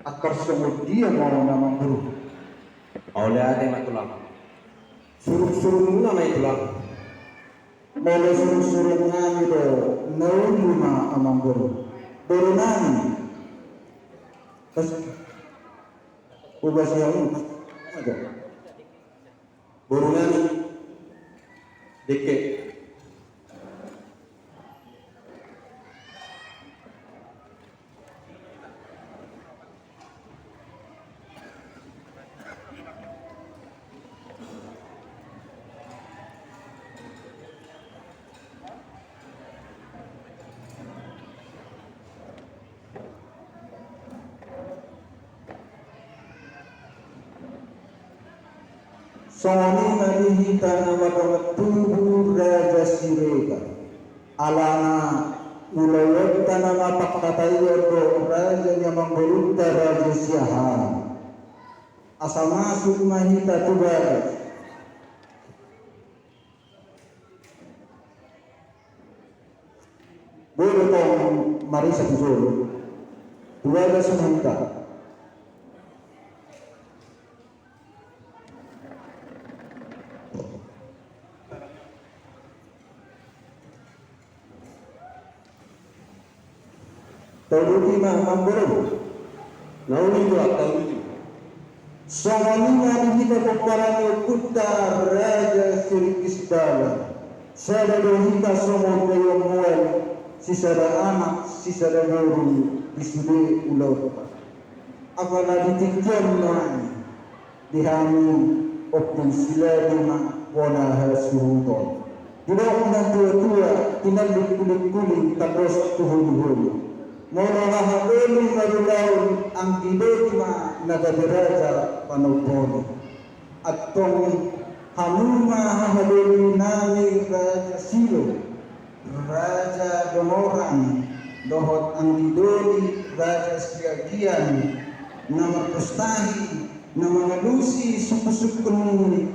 akar semut dia mau nama guru. Oleh ada yang tulang. Suruh-suruh nama tulang. Boleh suruh-suruh ngani do naulima amang guru. Berunani. Terus ubah siang aja. Burunani deke Soni nalihita nawadawat tubuh raja sirega alana mulawat tanama pakatayo do raja nyamang beruta raja siahan asal masuk mahita tugas boleh tong marisa kujolo tugas mahita Tauluti mamboro nauli tu atau itu. Sanganinga kita peparano kutta raja sirikisdala sada hita somo kayo muel sisada anak sisada guru isude ulau apala ditikyan nani dihami optin sila lima wana hasuruton tidak unang tua-tua tinalik kulit-kulit tapos tuhul-hul Mona mahadoli madulaon ang gidema nagadiraja panuponi at tong hamuma hahadoli nami Raja Silo Raja Donoran dohot ang gidoli Raja Siagian na magpustahi na mga lusi supusukun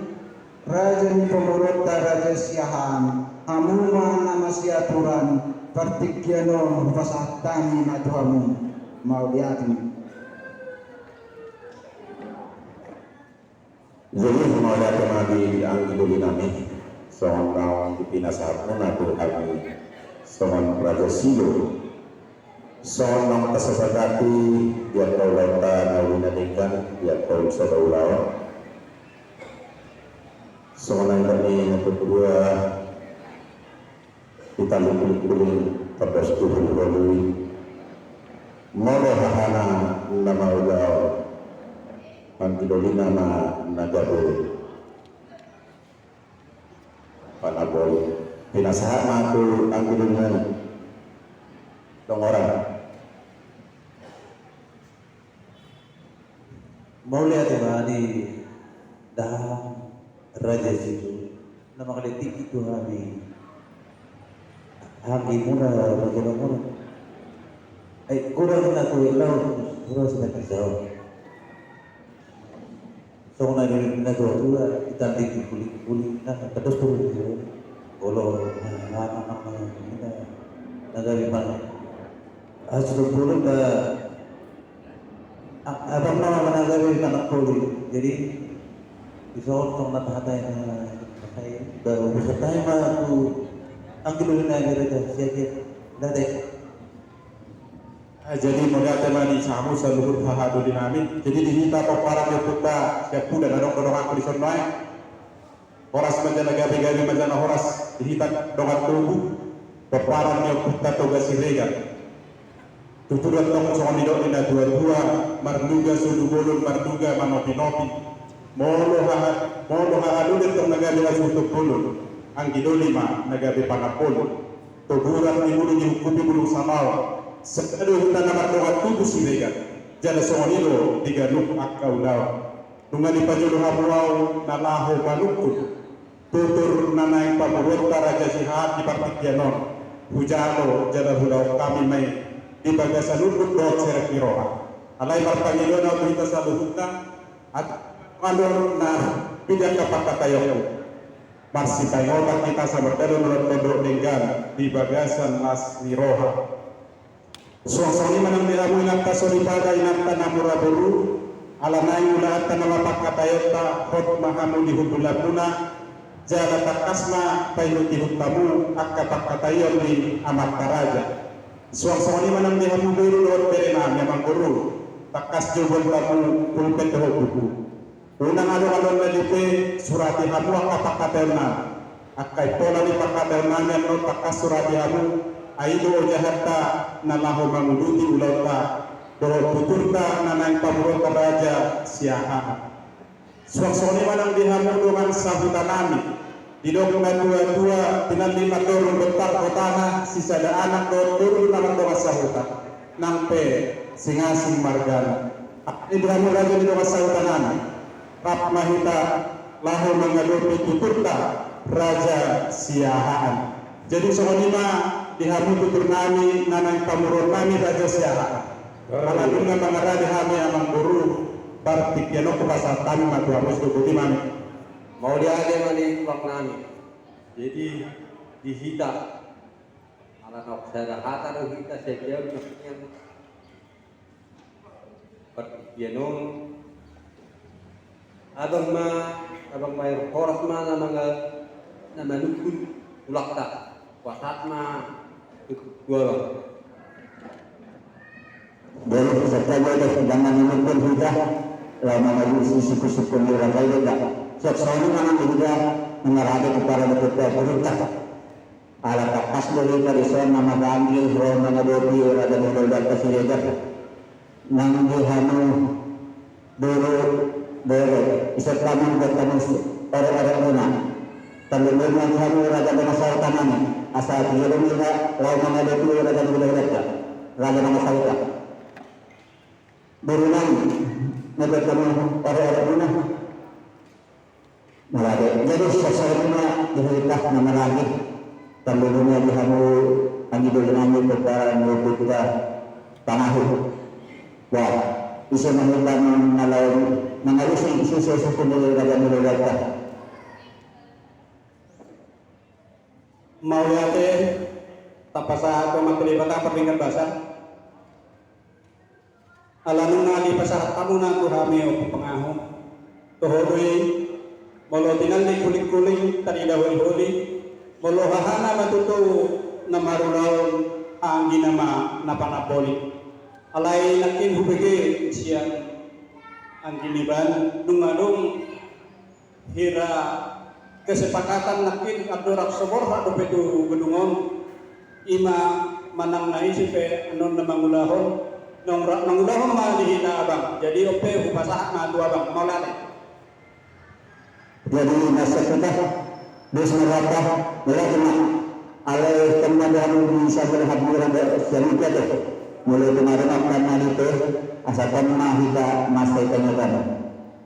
Raja ni Pamorota Raja Siahan hamuma na masyaturan Partikiano pasatani na tuhamu mauliatin. Jadi mauliatin nabi ang iduli nami sohon kawan dipinasahap mo na po kami sohon Raja Silo sohon ng kasasagati diyan kau lanta na winanikan diyan kau sa daulaw sohon ang kami natutulua kita lumpur-lumpur pada seluruh lalui molo hahana nama ulau pangkidoli nama nagaro panabol pinasahan aku ang gulungan dong orang mau lihat ya di dalam raja itu nama kalitik itu Hami muna magano muna. Ay kurang na to ilaw kurang sa kasao. So na rin na to kita di kulit na tapos to olo na nagari man. Aso kulit na abang na managari na kulit. Jadi isot tong napahatay na patay daw sa tayo ma ang gilulun na nagirita siya dati. Jadi modal temani samu sa luhur hahado dinamin. Jadi dihita pa para niya puta siya puda na dong ako di sonmay. Horas man na gabi-gabi man na horas dihita dong at tubu. Paparan niya puta toga si Rega. Tuturuan tong sa kanido na dua-dua marduga sudubulun marduga manopi-nopi. Molo hahadulin tong nagabi na sutupulun. Ang gidolima nagabi panapol tuburan ni mulu ni hukupi bulung samaw sekado hutan nama doa tubuh si Rega jala songonilo tiga luk akaulaw nungan di pajulu habuaw nalaho manukun tutur nanay pamurota raja sihat di partikianon hujalo jala hulaw kami may di bagasan lukut doa serek niroha alay partangilo na berita sa luhutan at andor na pidang kapakatayo Marsi tayobat kita sa bertelo menurut pendok dengan di bagasan Mas Niroha Suasani manang dihamu inapta soripada inapta namuraburu alanai mula atta namapak katayota hot mahamu dihubulapuna jala takasma pailuti hutamu akka pakatayon di amat taraja. Suasani manang dihamu guru dot berenam yamang guru takas jubon tamu pulpet buku. Unang alon-alon na lipe surati hamu akka pakatayon na akka ipola ni pakatayon na no takas surati hamu aido jahatta nalaho manguduti ulauta doro tuturta nanay pamuron raja siaha. Suaksoni manang dihamu dengan sahutanami didok na tua-tua pinalima dorong bentar kotana sisa da anak dorong naman doa sahuta nampe singasing margana. Dihamu raja di doa sahutanami rap mahita laho mangaduti tuturta raja siahaan. Jadi soalnya dihamu tutur nami nanang pamuron nami raja siaha. Karena dengan mangara dihami amang guru bartik yano kupasa kami matu hamus kukuti mami. Mau dia ada mani wak nami. Jadi dihita. Alat nok saya hata do hita sekian yang bartik yano. Abang may horas ma na manukun ulakta. Wasat ma dua Dari setelah ada sedangkan ini pun sudah lama lagi suku-suku orang lain dah. Sekarang mana juga mengarahkan kepada kita pemerintah. Alat takas dari karisan nama kami orang mengadopsi orang dan orang kesiligan. Nang dihanu dulu Islam bertemu orang-orang mana. Terlebih dihanu raja masyarakat mana. Asal dia lawan menghadapi raja budaya raja masyarakat berulang bertemu orang-orang mana malade jadi sesuatu dihitak nama lagi terlebihnya dihamu angin dengan kepada kita tanah wah bisa menghilang mengalusi sesuatu dari raja budaya Mau yate tapasa atau makulibata peringkat basar alanung ngali pasar kamu na kurami o pengahu tohodoi molo tinali kuling-kuling tadi dahul huli molo hahana matutu namarulaon angin nama napanapoli alai nakin hubege siang angkiniban nungadung hira kesepakatan nakin abdurak sobor hadu pedu gedungon ima manang naisi pe anon na mangulahon mangulahon malihina abang jadi ope hupasah na dua abang maulane jadi nasa kita dos merata melakina alai teman-teman bisa berhadiran dari kita mulai kemarin akan nanti asalkan mahita masai kenyataan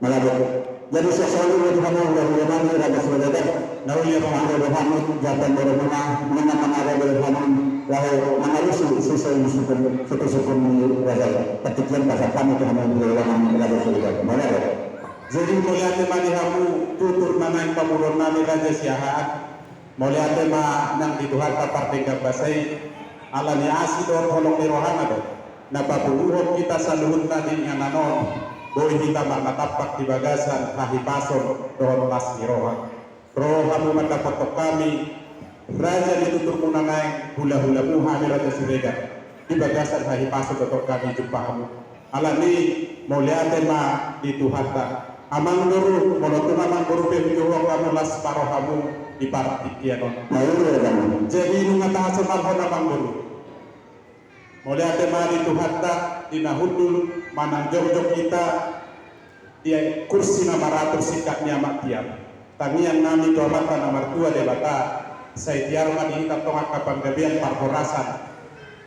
melalui jadi sesuatu yang kamu udah raja sebagai nauli yang ada berhamut jatan berhubungan dengan menara berhubungan lalu mengalusi sesuai suku-suku raja ketika pasal kami itu hanya berhubungan raja sebagai mana jadi mulai tema dihamu tutur nanang pamuron nami raja siahaan mulai tema nang dituhan partai gabasai ala ni asidor holong ni rohana do napapuruhon kita saluhun tadi yang nanon boy kita makatapak di bagasan kahi pasor dohon las roha rohamu matapatok kami raja ditutur munanay hula-hula muha ni raja surega di bagasan kahi pasor dohon kami jumpahamu alani moliate ma dituhata amang guru molotung amang guru pehujuhong kamu las parohamu di partikianon jadi nungatahan semalhon amang guru moliate ma dituhata dinahudul manang jog-jog kita dia kursi nama ratus sikapnya amat tiap tangian nami tua mata nomor 2 debata saya tiar mani hitam tong akapan gabian parhorasan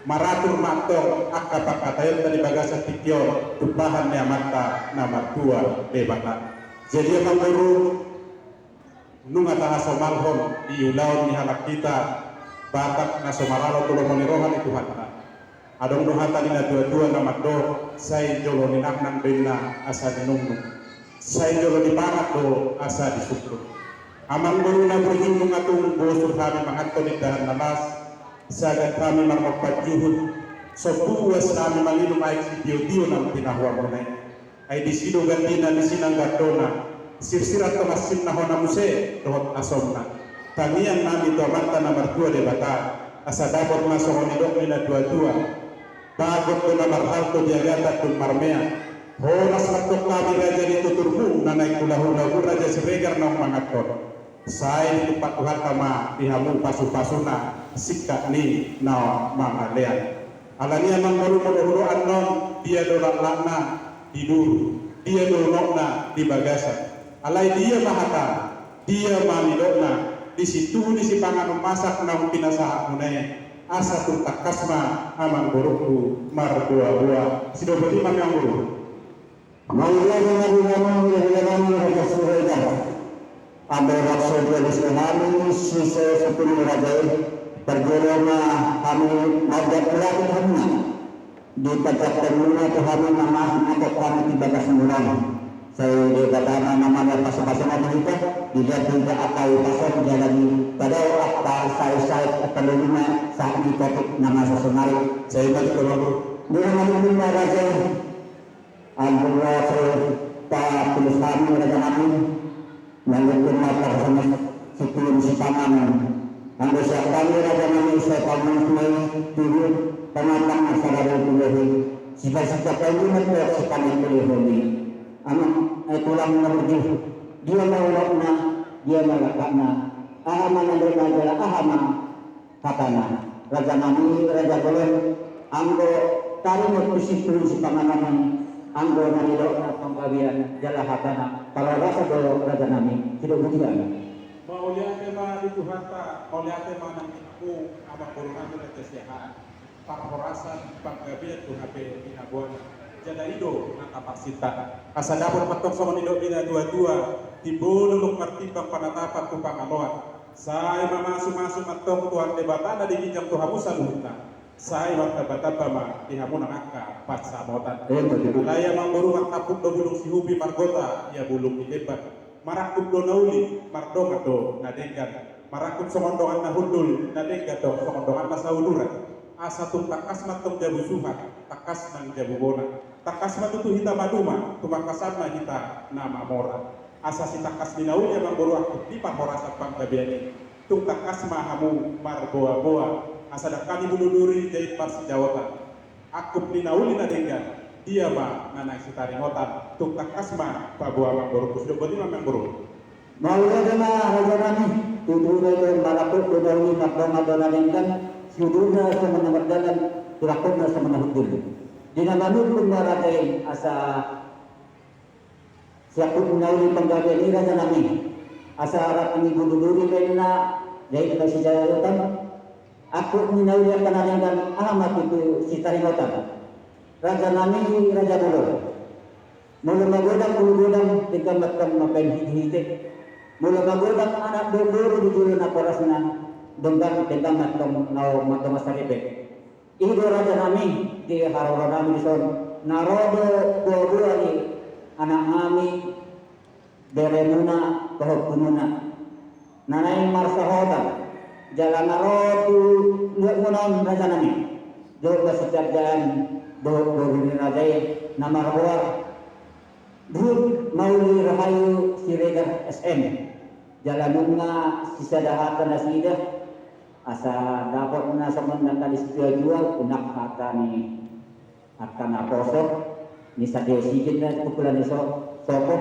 maratur matong akapak katayon tadi bagasan tikyo tumpahan nia mata nomor 2 debata jadi emang guru nunga taha somalhon di ulaun ni halak kita batak na somaralo tulong monirohan itu hatta adong dohata nina dua-dua nama do say jolo ni naknang bina asa dinungnung say jolo di pangat do asa disukro amang guru na berjunung atong bosur kami manganto ni dahan namas sagat kami marmagpajuhud Sopuas nami malino maik si Dio ng pinahuwa mo na ay disido gandina di sinang gadona sirsirat to masim na hona muse dohot asom na tamiang nami to amanta na martua de bata asa dapat masuk honidok nila dua-dua bagot to na marhalto diagata to marmea horas matok kami raja dituturmu na naik hula-hula raja siregar ng mga ton say di patuhan kama dihamu pasu-pasuna sikka ni na mga lean alania mang baru anon dia dolak lakna tidur dia dolokna di bagasan alai dia mahata dia manidokna di situ di si pangan masak nang pinasahat munai asa tu takasma amang burukku mar buah sido beti mang yang buruk Maulia dengan dinamo hilangani raja surga. Ambil raksasa dari tsunami sisa sepuluh raja tergolong kami ada pelaki kami di pajak termuna tu kami nama atau kami di batas mulan. Saya di kata namanya pasal-pasal kita dilihat juga akal pasal jalan pada apa saya terlima saat di topik nama sesenari saya balik ke lalu di nama raja Alhamdulillah saya tulis kami raja kami melalui mata sama sebelum si pangan anda siap kami raja kami saya pangan semai turun penatang masyarakat itu sifat-sifat kami mereka sekali ini anak tulang mengerti dia melakukannya dia melakukannya ahama adalah ahama katana raja kami raja boleh anggo tarik posisi turun si pangan anggo nanidok na pangkawian jala hatana para rasa do raja nami tidak budian mau lihat tema itu harta mau lihat tema nang aku abang borongan dan kesehatan para horasan pangkawian tu HP pinabuan jada ido na kapasita asa dapur matok sama nido bina dua-dua tibo luluk martimbang panatapan tu pangaloan saya mamasu-masu matok tuan debatana di hijab tu hamusan luhutna saya waktu bama dihamun angka pas samotan laya mamburu maktapuk do bulung sihubi margota ya bulung dilebat marakub do nauli mardonga do nadegan marakub songondongan nahundul nadega do songondongan masauluran asa tum takasmat tum jabu suhat takas nang jabu bona takasmat itu hita maduma tumakasatna hita nama mora asa si takas dinauli ya mamburu akut di pahorasat panggabiani tum takasma hamu marboa-boa asada kami buluduri jahit parsi jawatan akub dinauli nadenggan dia ma nanai sitari ngotan tuk takasma pabuah mangguru kusdo bodi mamang guru maulia dengan raja kami tutur raja malakut dinauli makdong adonadenggan sudurna sama namardalan turakutna sama nahudul dinanganut pun raja asa siapun dinauli panggabian ini raja kami asa arat ini buluduri kena jahit parsi jawatan aku minaulia kanangan amat itu si taringotan raja nami raja bulur mula magodang pulugodang tigamatkan makan hiti-hiti mula magodang anak dulu di dulu na porasna donggang tigamatkan nau mata masaribe ido raja nami di harora nami di son narodo dua ni anak nami beremuna kohonuna nanai marsahotan jalan narotu ngunon raja nami do kasicardaan do raja nama rawar Drut mauli rahayu siregar SM jalan nga sisa dahatan nasida asa dapat na sa mga jual unak hata ni akan aposo ni sa desigit na pukulan ni soko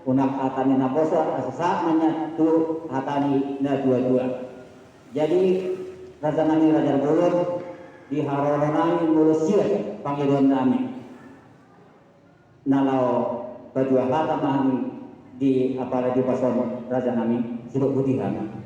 unak hata ni naposo asa sa manya tu hata ni na dua-dua. Jadi raja nami raja bulur di haroro nami mulusir panggilan nami nalau berdua kata nami di apalagi pason raja nami sibuk butihan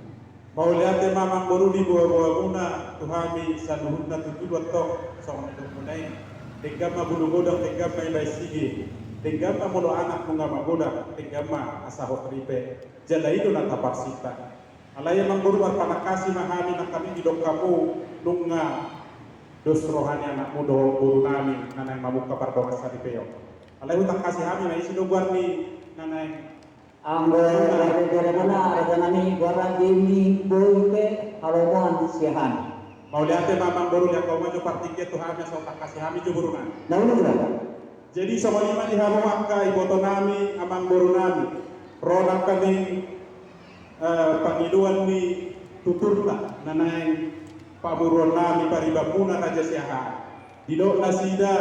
mau lihat mamang baru di buah-buah muna tuhami sanuhutna tujuh watong sama tunai tegama bulu godang tegama ibai sigi tegama mulu anak mungama godang tegama asahot ripe jala itu na taparsita alaya mangguruan panakasi mahami na kami di dong kamu nunga dos rohani anak mudo guru nami nanay mamuka pardongas sa ripeo alaya utang kasih kami na isi lugar ni nanay ang raja mana raja nami guarda dini boy pe haloman sihan Mau lihat mamang boru yang kau maju partiknya Tuhan yang tak kasih kami juburunan. Nah ini berapa? Jadi sama lima di hamu angka iboto nami amang boru nami. Ronak kami pangiluan ni tuturta nanay paburon nami paribapuna raja siaha. Dilo nasida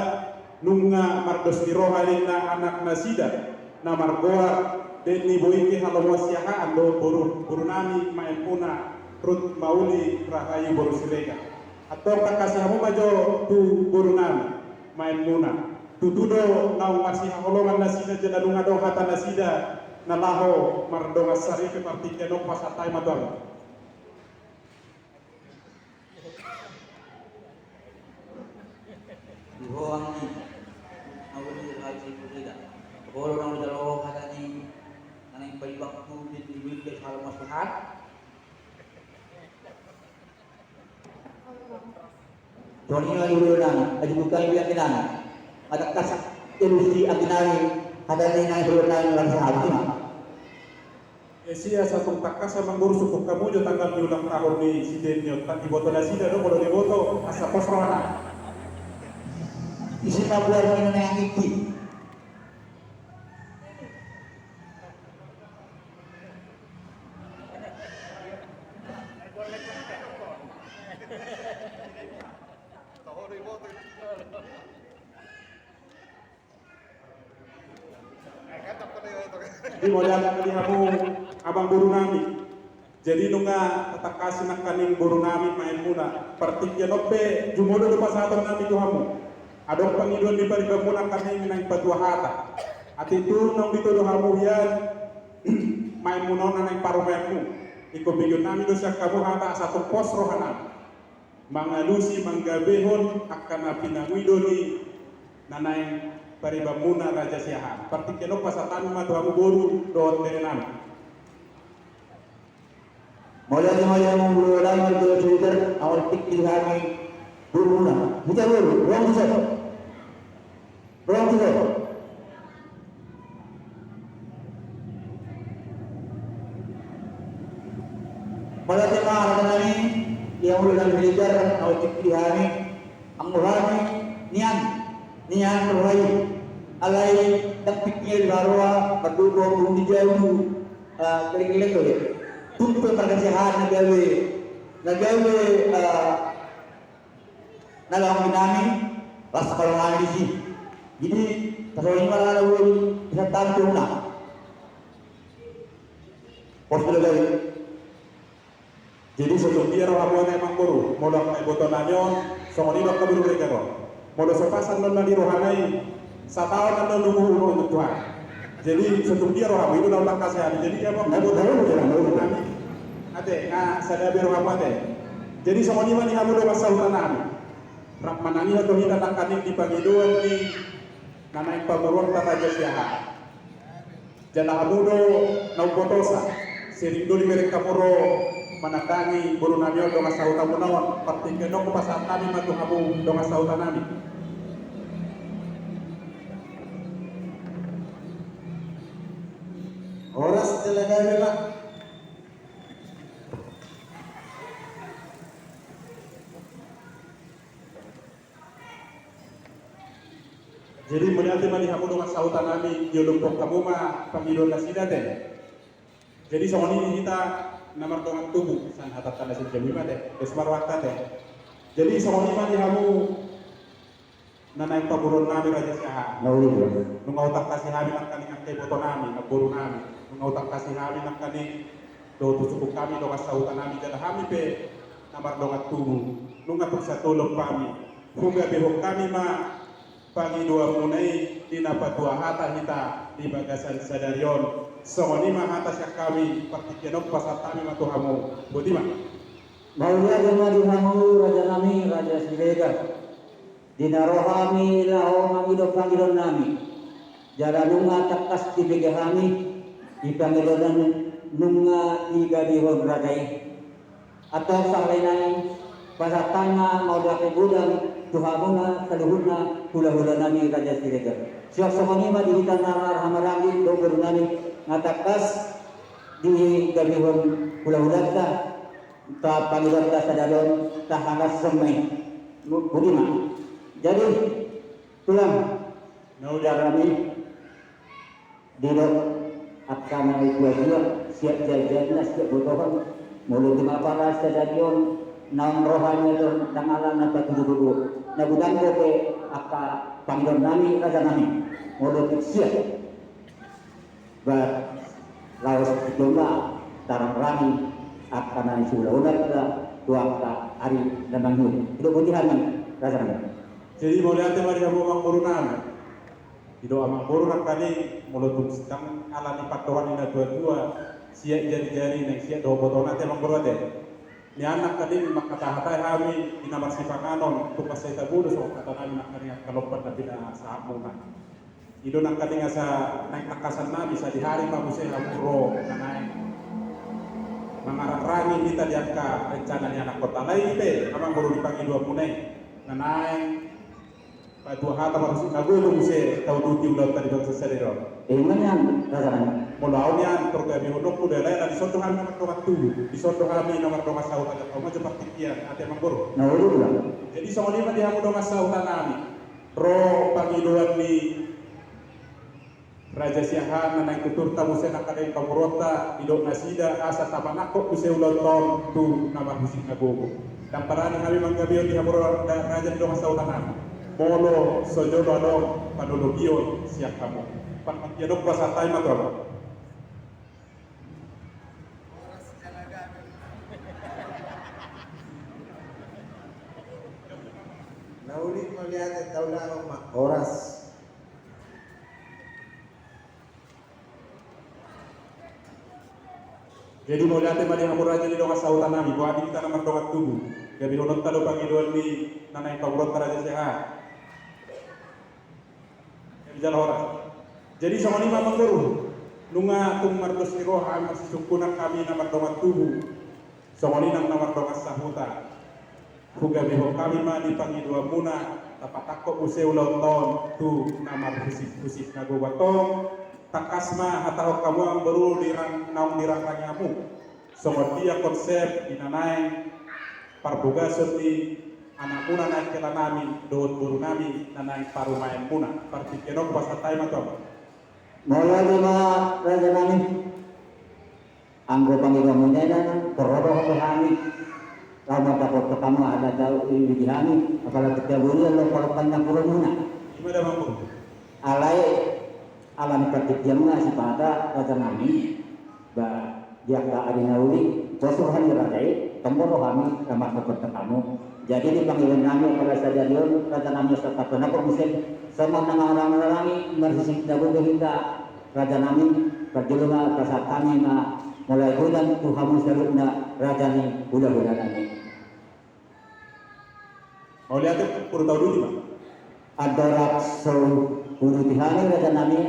nunga mardos di rohalin na anak nasida na margoa den ni boike halomos siaha ando boru nami maempuna rut mauli rahayu boru silega. Atau kakasih hamu majo tu boru nami maempuna. Tutudo nau masih holongan nasida jeda dunga do hata nasida nalaho mardonga sari ke partike no pasatai madang. Dihoang ni awal ni haji pulida. Bolo nang dalawa hata ni nanay palibak tu di bibig hal maslahat. Johnny na lulunan, ay bukan yang kinana. Ada kas ilusi aginari, ada ni na lulunan lang sa hati. Esia satu takasa mangguru suku kamu jo tanggal di ulang tahun ni si Denio tak diboto nasida do kalau diboto asa posrona. Isi na buwan ni na yang iki. Di modal melihamu abang buru nami. Jadi nunga tatak kasih nak kaning buru nami main muna. Partiknya nope jumodo do pasator nami tuhamu. Adong pangiduan di paribamuna kaning nang patua hata. Ati tu nang dito do hamu yan main muna nang parumenmu. Iko bigyon nami do siya kamu hata satu pos rohana. Mangalusi manggabehon akan napinanguido ni nanay paribamuna raja siahan. Partikeno pasatan matuhamu boru doon terenam. Mulai yang mulai dari Twitter, awal pikir kami bermula. Kita baru, ruang kita. Mulai tema kami yang mulai dari Twitter, awal pikir kami, angguhani nian mulai alai tak pikir baru berdua di jauh keliling tu. Tuntut perkasihan nagawe nalang binami rasa kalau ngali sih. Jadi kalau ini malah lalu bisa tampil nak. Pos lagi. Jadi sebelum dia roh abuan emang boru, modal kay botonanyo, songoni dok kaburu mereka ro. Modal sepasan non di rohanai, satawan non nunggu untuk Tuhan. Jadi sebelum dia roh abu itu dalam kasihan. Jadi dia mau botonanami. Ate, sada biro ate. Jadi songoni mani hamu do masautan nami. Rak manangi atau hita takaning di pangiduan di nanay pamuruan tataja siaha. Jana hamu do naupotosa. Sering di mereka puro manatangi buru nami do masautan mo naon. Partikeno ko pasat nami matu hamu do masautan nami. Oras talaga nila. Jadi melihat mani hamu do masautan nami diulumpok kamu mah pangidon nasida teh. Jadi songoni kita namar dongan tubuh san hatat kana sin jami mate esmar wakta teh. Jadi songoni mani hamu nanay paburon nami raja siaha. Nauli. Nung utak kasih kami nak kaning angkay boto nami, nagburu nami. Nung utak kasih kami nak kaning do tusukuk kami do kasautan nami jada kami pe namar dongat tubuh. Nung atuk sa tulong kami. Huga bihok kami ma pangidua munay dinapatua hata hita di bagasan sadarion. Songoni ma hata siya kami partikenok pasatami matuhamu. Budi ma. Maulia dengan dihamu raja nami raja Silega. Dinarohami lao mangidop pangidon nami. Jara nunga takas dibegahami di pangidon nunga igadihon rajai. Atau sanglainai pasatanga mau dapat budang tuhamuna kaluhuna hula-hula nami raja Silega. Siap songoni ma dihitan narar hamarangi dober nami ngatakas di gadihon hula-hula ta ta Panginoon ta sa dalon tahangas semai budima. Jadi tulang Naulia kami dilo akan dua siap jajan siap butuhan mulut lima para stadion naon rohani itu tangalan na patududu nagudan ko ke aka Panginoon nami raja nami mulut siap ba laos jumlah tarang rami akan nani sula udah ka dua ka hari lamang yun itu butihan raja nami. Jadi mau lihat mari kamu mang burunam. Ido amang burunam kali mulut sedang ala ni patoran ina dua siap jari-jari nang siap do botona te mang burate. Ni anak kali makata-hata kami ina marsipanganon tu pasai tabudo so kata nami nak kari kalompat na pina sa amuna. Ido nang kali ngasa naik takasan na bisa di hari pa musay hamuro nanay. Mangarang-rangi kita diangka rencana ni anak kota lain te amang buru dipanggil dua punai. Nanay dua hata masuk nagulo muse tau duti ulah tadi bangsa sedero. Mana yang rasakan? Mula awalnya terkait hodok kuda lain di soto kami nomor 2, di soto kami nomor 2 masau aja kau macam partikian ate manggur. Nah, itu lah. Jadi sama lima dia mau masau tanami. Ro pangiduan ni Raja Siahan naik tutur tamu senak kadang kamurota idok nasida asa tamanako use ulah tom tu nama musik nagogo. Dan parani kami manggabion di hamuro raja di masau tanami. Bolo sojodo adong panologio siap kamu. Pan makiadok bahasa tay matro. Naulit melihat taula mak oras. Jadi mau lihat mali hamur raja di dongas sautan nami. Buat kita nomor dongat tubuh. Jadi honot talo pangiduan di nanay pagurot raja sehat. Jalan orang. Jadi sama lima mengguru. Nunga tung mardos niroha masih sukunan kami nomor dongat tubuh. Sama linang nomor dongat sahuta. Huga biho kami ma dipangi dua muna. Tapatako useu lauton tu nama pusik nagobatong. Takasma hatau kamu ang baru dirang naung dirang ranyamu. Sama dia konsep dinanay parbugason di anak muna naik ke nami, doon buru nami, na naik parumayan muna. Partikenok basta tayo matong. Mula di mga raja namin, anggo Panginoon mo na kororo ko kami. Lama takot ke kamu ada jauh di kami, apalagi kita buru lo kalau pandang puro muna. Gimana mampu? Alai alam pertikian nga si pada raja namin, ba dia ka adina uli, posuhan ni rajai, tombolo kami ramah ke kamu. Jadi di panggilan namin pada stadion raja namin sa kapanako musim sama nang orang-orang marsisik dago kita raja namin perjulungan kasat kami na mulai bulan Tuhan sarut na raja ni bulan-bulan namin. Mau lihat tuh pura tahu dulu Pak. Adorak so ulu tihani raja namin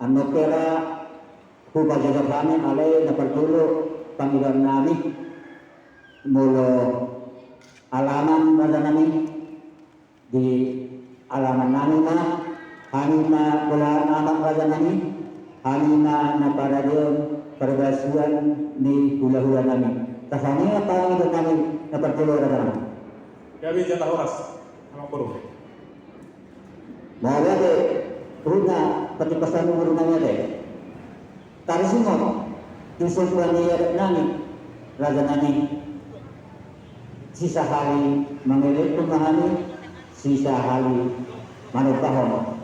ano kera huba jaga kami alay na perjulu panggilan namin mulo alaman raja namin di alaman namin na kami na pula anak raja namin kami na naparadion perbasuan ni hula-hula namin kasami na parang ito namin na perjulo raja namin. Kami jatah horas sama puru. Bahwa de runa pati pasan runa de tari sungot tusuk waniyat namin raja namin sisa hari mengilik pemahami sisa hari manupahon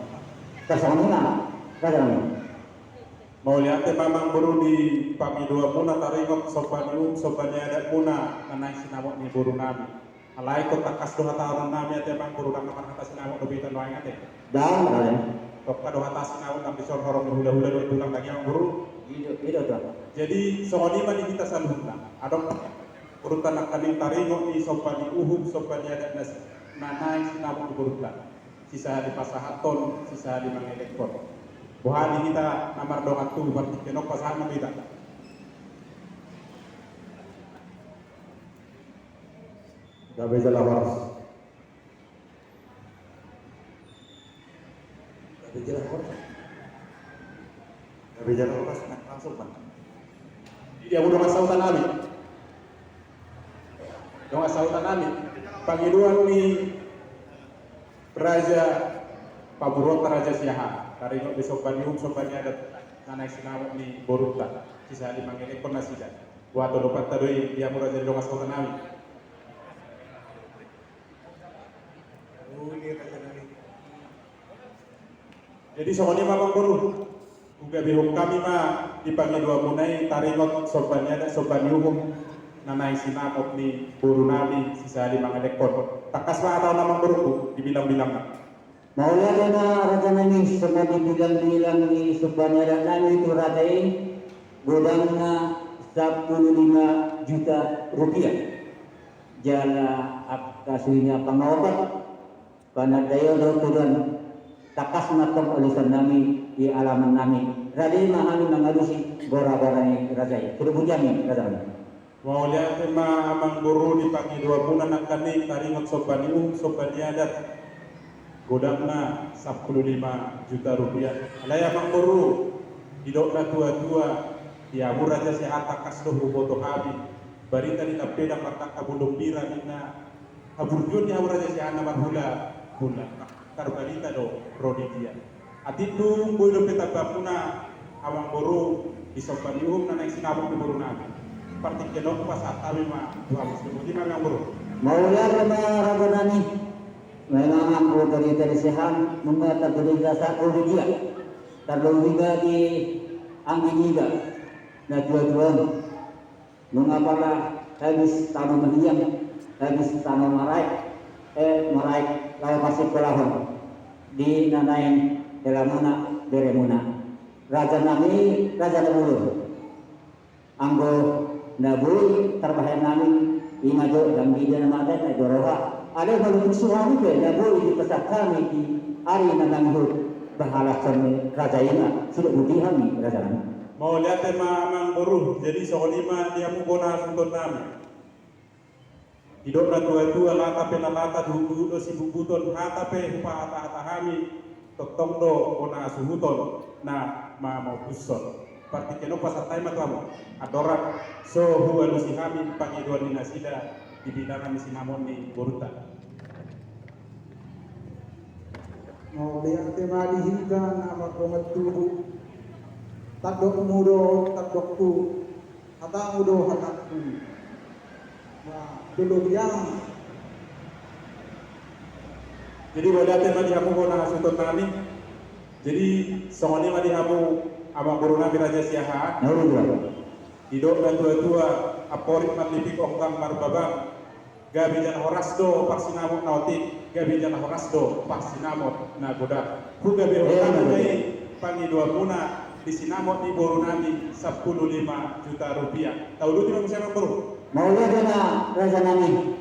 tersangguna kadang Mau lihat teh mamang buru di pami dua muna taringok sopan ada muna nanai sinawak ni buru nami. Alai ko takas do hata nami ate bang buru nang kamar hata sinawak do bitan loang ate. dan Tok kado hata sinawak nang bisor horong hula-hula do tulang lagi ang buru. itu tuh Jadi soalnya mani kita saluhna. Adong urutan akaning taringo ni sopan di uhum sopan ada nas nanai sinawak di burutan. Sisa di pasahaton, sisa di mangelekon. Buhani kita namar dongat tu berarti kenok pasahan kita. Gabe jala waras. Gabe jala waras langsung Pak. Dia udah masuk tanami. dong asautan kami pangiluan ni Raja Paburota Raja Siaha taringo di sopan adat nanay sinawat ni Boruta sisa di mangilekon na sila wato lupat tadoy dia mura jadi dong asautan kami. Jadi soalnya mamang baru uga bihong kami dipanggil dua munai taringot sobannya soban hukum nanay sinamot ni buru nabi sisa lima ngadekon takas atau namang baru dibilang-bilang Maulah na raja nami semua dibilang-bilang ni subhannya dan nami itu ratai godang na 15 juta rupiah jala kasuinya pengobat karena daya dan takas matang ulisan nami di alaman nami radai mahami mengalusi gora-gora ni raja kerubujan ni raja nami mau lihat tema amang guru dipanggil dua bulan nak kami taringot soban adat godangna 15 juta rupiah alaya amang guru hidupna tua-tua diamur raja sehat takas doh ruboto habi barita di tapeda matak kabundong bira nina haburjun di amur raja sehat na hula karbalita do rodidia atitung boy do peta bapuna amang guru isopanium na naik sinabok di guru nabi partikelok pas atawi ma dua muslim di mana guru maulah na raja nami memang aku dari sehan membaca dari jasa dia terlalu juga di angin juga na dua-dua mengapalah habis tanam mendiam habis tanam meraik lalu masih pelahon di nanain delamuna beremuna raja nami raja nabulu anggo nabul terbahaya nami imajo dan bida nama ada doroha ada baru suami ke nabul di pesat kami di hari nananghut bahala kami raja ina sudah budihami raja nami mau lihat tema amang guru jadi soalima dia mukona suntun nami hidup na tua-tua lata pe lata dudu si bubuton hata pe hupa hata hami totong do kona suhuton na mau buson partikeno pasatay matamo adorat so huwa si hami pangiduan ni nasida di bidang kami sinamon ni Boruta mau lihat tema dihikan ama komet tubuh tadok mudo tadokku hata mudo hatakku dulu yang jadi wadah tema di hamu kona suntun nami jadi soalnya di hamu abang guru nabi raja siaha hidup dan tua-tua aporit matlipik ongkang marbabang gabi jana horasdo paksinamot nautik gabi jana horasdo paksinamot na goda ku gabi ongkang nai pangi dua puna di sinamot di boru nabi 15 juta rupiah tahu dulu tidak bisa bro maulah na raja nami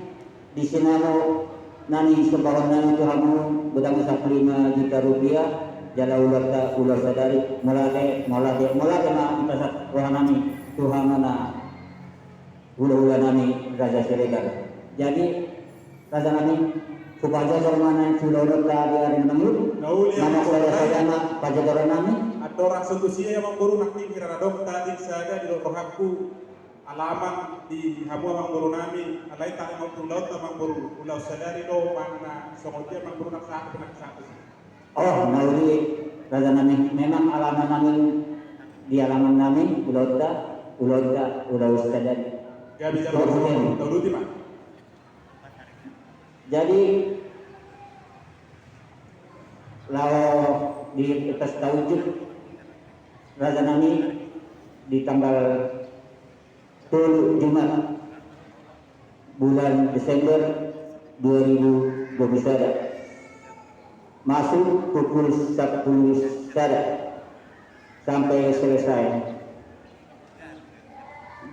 di sinamo nani sebaran nami tuhamu bedang 15 juta rupiah jala ular sadari mulade na ipasat rohan nami tuhamana ula nami raja seregar jadi raja nami kupaja sarmana sudah diarin mengut nama saya pajajaran nami ada orang setusia yang memburu nakni kiradong tadi saja di rohaku alaman di hamu amang guru nami alai tak mau tulau amang guru ulau sadari do mana songotia amang guru nak satu oh nauli raja nami memang alaman nami di alaman nami ulau sadari gak bisa tahu dulu mah jadi lalu di atas tawujud raja nami di tanggal 10 Jumat bulan Desember 2021 masuk pukul 10 sampai selesai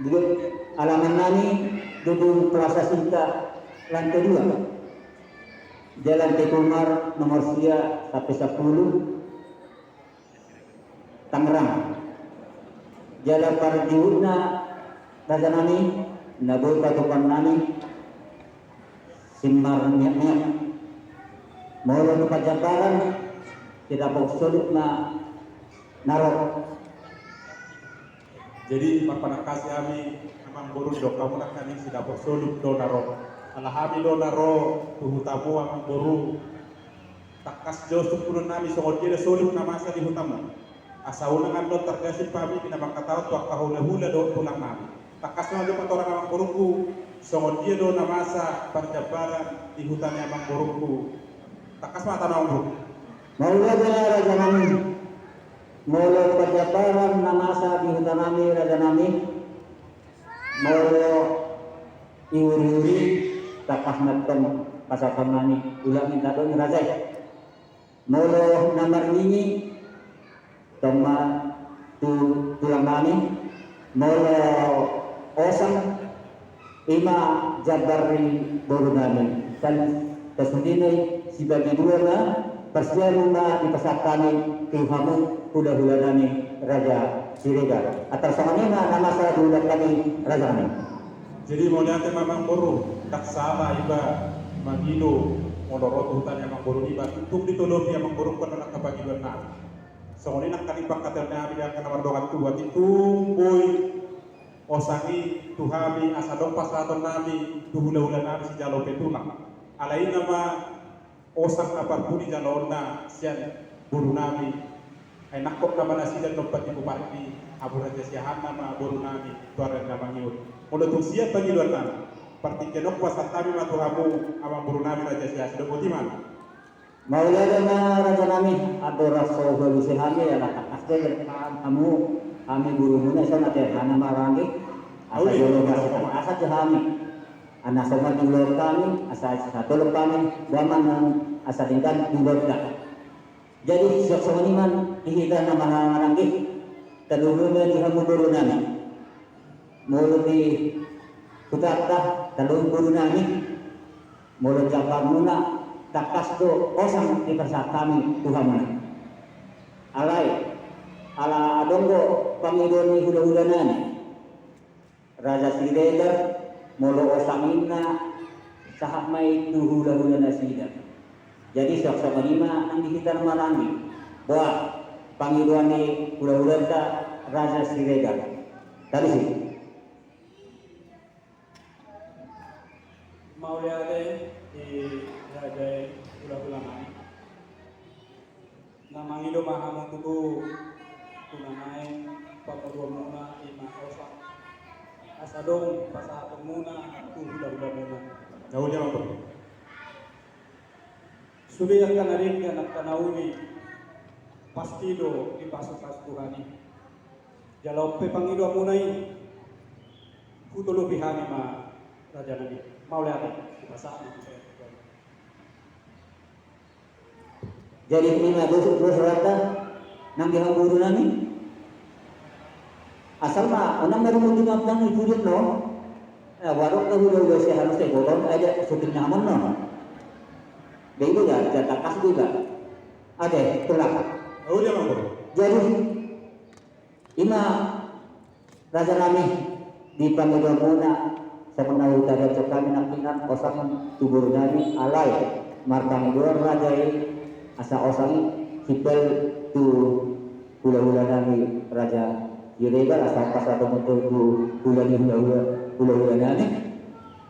di alaman nami gedung Plaza Sinta lantai 2 Jalan Tekumar nomor Sia sampai 10 Tangerang Jalan Parjiuna raja nami nabul patukan nami simar niat maulah tempat jabaran tidak sulit na narok Jadi marpanakasi kami amang boru do kamu nak kani sida porsoluk do naro. Alahami do naro tuhutamu amang boru. Takas jo sepuluh nami songot dia soluk namasa di hutamu. Asauna kan do terkasih kami pinabang katau tuak kahula-hula do tulang nami. Takas na do patorang amang boruku songot dia do namasa perjabaran di hutannya amang boruku. Takas mata naung. Maulana raja nami, maulo perjabaran namasa di hutan nami raja nami, maulo iuri-uri takas natem pasakan nami ulang minta doa raja, maulo namar ini teman tulang nami, maulo osang ima jabari boru nami, dan kesendiri si bagi dua na persiapan na dipasakani Tuhamu hula-hula nami Raja Siregar atau sama nama saya hula kami Raja nami. Jadi mau lihat memang boru tak sama iba magilo molorot hutan yang boru iba untuk ditolong yang boru pernah nak kabagian na. Soalnya nak kali pakatan nabi yang kena mardongan tu buat itu boy osangi tuhami asadong pasaton nabi tu hula-hula nabi si jalo petunak. Alain nama osak apapun di jalurna sian buru nami ay nakok naman na sila nung pati pumarti abu raja siyahan nama buru nami tuaran nama ngiyot mula tung siya pangiluan nami parti kenok pasat kami matuhamu amang buru nami raja siya sudah putih man Maulana na Raja nami atau raso halusi kami adalah asal kamu kami buru muna sa natin marangi asa yolo asa jahami anak sama dulur kami, asal satu kami, zaman yang asal tinggal dulur dah. Jadi siap sama niman dihita nama naranggi, terlalu di kamu buru nami, mulut di kutata terlalu buru nami, mulut jawab muna takas tu osang di persak kami Tuhan mana. Alai, ala adongo pangidoni hula-hula nani, Raja Siregar molo osamina sahab mai hula-hula nasida. Jadi sok-sok lima ang dihitan marangi buat panggiluan ni hula-hula ta Raja Siregar. Tadi sih. Mau lihat di Raja hula-hula nani. Namang ilo mahamang tubuh kunanay pagkaduwa muna ima osak. Asadong pasapag muna kung hula-hula muna. jauh dia mampu Suliyak ka na rin ka nagkanauli pastido ipasok sa Tuhani. Jalaw pe Panginoon muna putulubihani ma Raja Nabi. Maulana ipasa mo sa Jadi lima dosa rata nang dihamburu nami. Asal mah orang baru mau dimapang iburin no, warok na hula-hula siya harus golong ada sutin naman no. Jadi ya jatah kas juga. Ada tulak. jauh dia mampu Jadi ima Raja nami di Panginoon muna sa mga utara sa kami nakinan osang tubur nami alay marpanginoon Raja asa osang sipel tu hula-hula nami Raja Siregar asal pasal pemutul hula-hula nami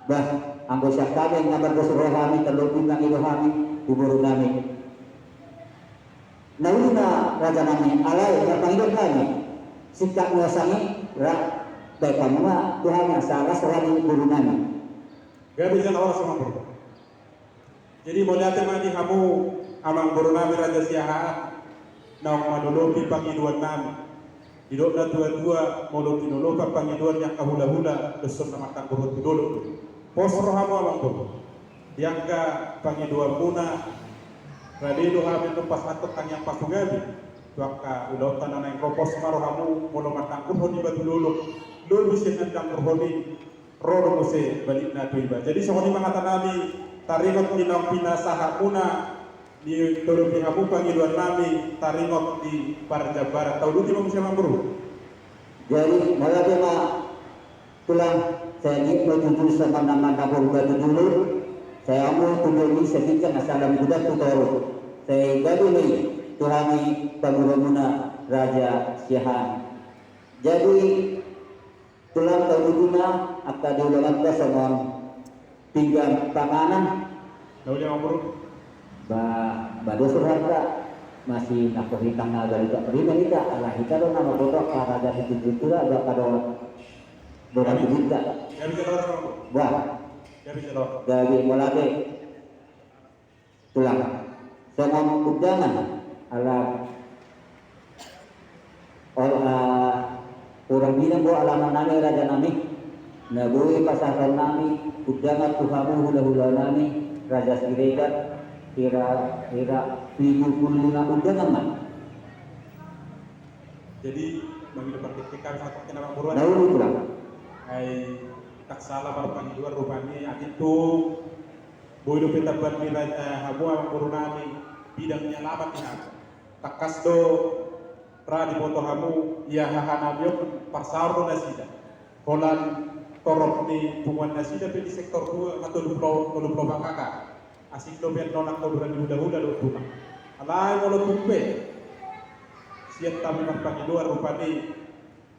bah anggo siya kami nga berdosa kami terlebih ng ilo kami tubur nami nauna Raja nami alay marpanginoon kami sikap ngasangi baik kamu mah Tuhan yang salah selalu guru nami. gak bisa orang sama bro jadi mau lihat mati kamu amang buru nami raja siahaan naung madolopi pangiluan nami hidop na tua-tua molo tinolopa pangiluan yang kahula-hula doson na matang burut dulu posro hamu amang buru yang ka pangiluan muna radelo hamin lumpas atot yang pasugabi tuaka ulautan na yang ropos maro hamu molo matang burut di batu dulu lulu siya nandang berhoni roro muse balik na tuiba jadi sohoni mangata nami taringot minang pinasaha muna di tolong hamu pangiluan nami taringot di Parjabaran tahu dulu di siya mamburu Jadi malah dia mah tulang saya ingin menuju sama nama dapur batu dulu saya mau tunjuk ini sedikit masalah muda tutor saya gaduh nih Tuhani Pangurumuna Raja Siahan jadi tulang tauduna akka diulangan ka sa mga pinggang panganan Dauli ang bro. badosur harga masih nakahitang na galita rima kita ala hita do na maboto para dari kultura ada kado dorang kita Gabi jalur bro. wah Gabi jalur. dari mulai tulang sama undangan ala orang bilang bahwa alaman nami raja nami nabui pasaran nami undangan tuhamu hula-hula nami raja siregat kira 75 undangan man Jadi bagi depan kita satu kenapa buruan. dahulu tulang Ay tak salah para panggiluan rupanya itu boy do peta ban ni habu ang kurunami bidangnya lamat ni takas do pra di foto hamu ya hahana biok pasar nasida holan torok ni punguan nasida di sektor 2 atau 20 kakak asik do ben nolak do duran huda-huda do tuna alai molo tumpe siap kami mah panggiluan rupani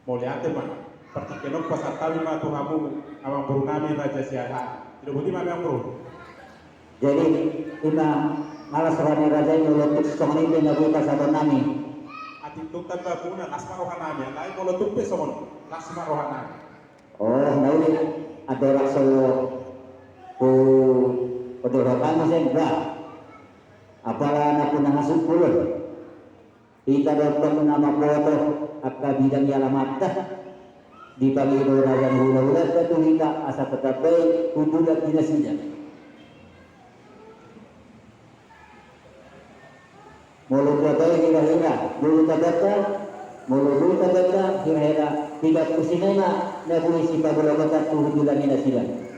moliate mah partikelok pasar kami mah tu hamu amang kurunami raja siaha tidak budi mah yang bro. jadi ina malas rani raja yang melotuk sama ini nabi pasaran nami Ating tuktan babuna lasma rohanami alai molo tumpe somon lasma rohanami oh dahulu ada raksa ku odorokan saya enggak apalah anak pun ngasuk puluh kita dapat nama foto akka bidang alamat di pagi raja hula-hula itu kita asa tetap baik kudulat dinasinya mulut kata hira-hira mulut kata hira-hira tidak kusinena na polisi pagulagatan kudulat dinasinya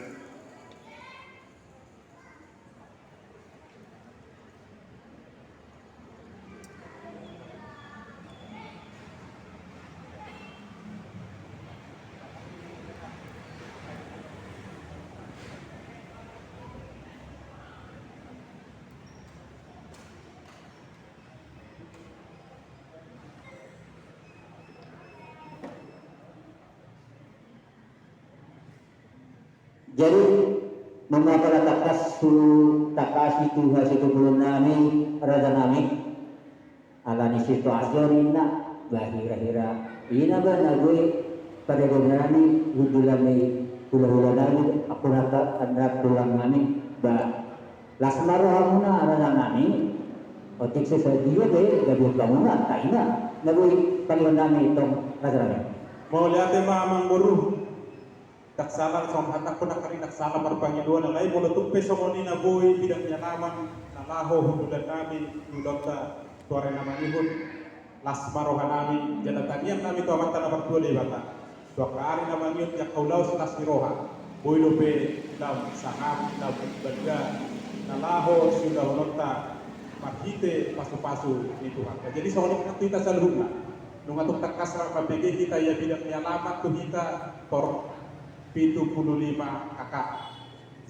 jadi memapala takasi Tuhan situ belum nami raja nami alani situasi ina bahira-hira ina ba nagui pada nami hudulami hula-hula nami aku nata anda tulang nami ba lasmaro hamuna raja nami otik sesuatu deh gabi bangunan taina nagui panggilan nami itong raja nami mau lihat mah amang buruh tak salah som hatak pun nak nak salah perpangiluan alai molo tumpe somoni na boy bidang nyalaman na laho hudulan nami udota tuare nama ihun lasma rohanami janatanian nami tu amat tanah bertua de bata dua kali nama nyut ya kaulau setas roha boy lope dam saham dam berga na laho sudah honota marhite pasu-pasu itu hak jadi soalnya kita salhuna nungatuk tak kasar PPG kita ya bidang nyalaman tu kita tor 75 kakak.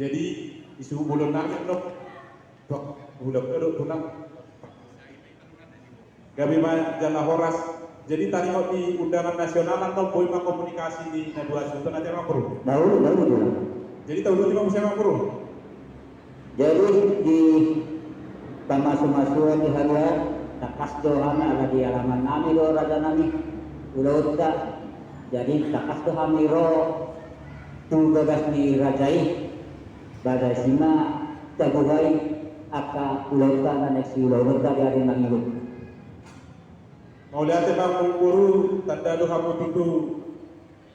Jadi isu bulan nami dok budak tunang gabi mah jana horas. Jadi tadi di undangan nasional atau boy mah komunikasi di dua sultan nanti mah bro. dahulu Jadi tahun 25 musim mah bro. jadi di pamasu-masuan di harian takas dohan ada di halaman nami do raja nami udah jadi takas dohan ro tu gagas ni rajai badai sima tabuhai aka ulauta na neksi ulauta di hari nangilun Mau lihat mah guru tanda do hamu tutu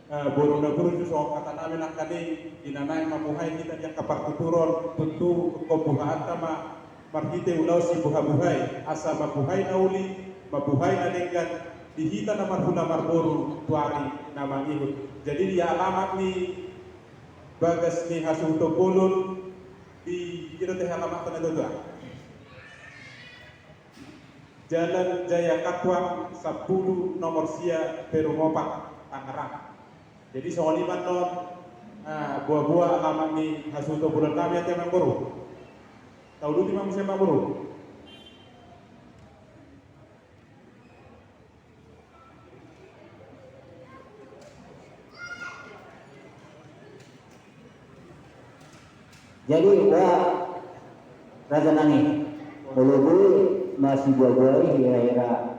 boru na guru itu soal kata namin nakani inanay mamuhay kita yang kapar tuturon tentu kebuhaan sama marhite ulau si buha-buhay asa mabuhay na uli mabuhay na lenggan dihita na marhuna marboru tuari na mangihut jadi dia alamat ni bagas ni hasunto polon di kira teh alamat na doa Jalan Jaya Katwang 10 nomor sia Perumopak Tangerang. Jadi soal lima non buah-buah alamat ni hasunto bulan kami yang memang baru. Tahu dulu timang siapa baru? Jadi Raja Nani, boleh masih buat kira-kira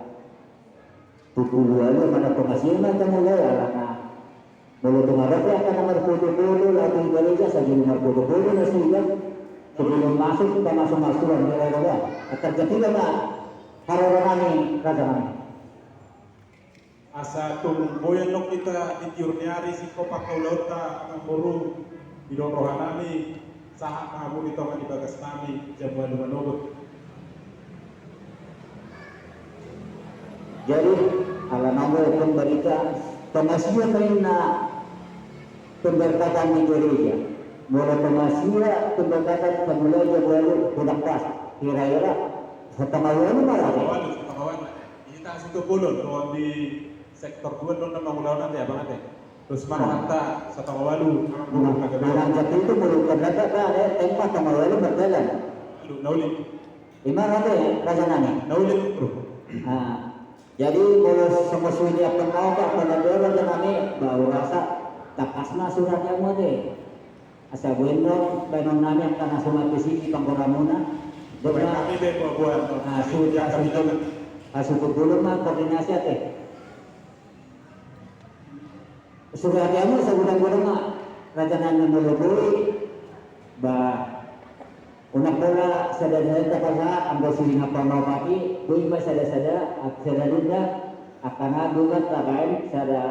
tujuannya mana penghasilan kamu mulai alana. Boleh pengarap ya kan nomor foto-foto atau gereja saja nomor foto-foto nasi kan sebelum masuk kita masuk-masukan kira-kira. Kerja kita mah Harorani Raja Nani. Asa tumboyan lo kita di tiurniari si kopak kaulauta ang buru di rohanami saat mabu di tongan di bagas nami jamuan lumanubut. Jadi ala nomor pemberita pengasihan na pemberkatan di gereja. Mulai pengasihan pemberkatan pemulai baru budak pas kira-kira setengah malah. Kawan, kita situ bulun doon di sektor 2 doon na mangulaw natin abang natin. Terus mananta sa Tawawalu ang mga Orang jatuh itu belum terdapat ada tempat Tawawalu berjalan. naulit. Lima nanti Raja Nani. Naulit bro. Jadi kalau semua sudah penawar pada Raja Nani baru rasa takasna suratnya mau deh. Asa buendo banon nami ang tanah sumapisi di Pangkoramuna. Kami din buat Sudah asutu dulu mah koordinasi teh. Sudah kamu segudang-gudang mah Raja Nani melebui unak bola sadar-sadar takala ambo silinga pamawaki kuy ba sada-sada at sadalunda akan adugat tagay sada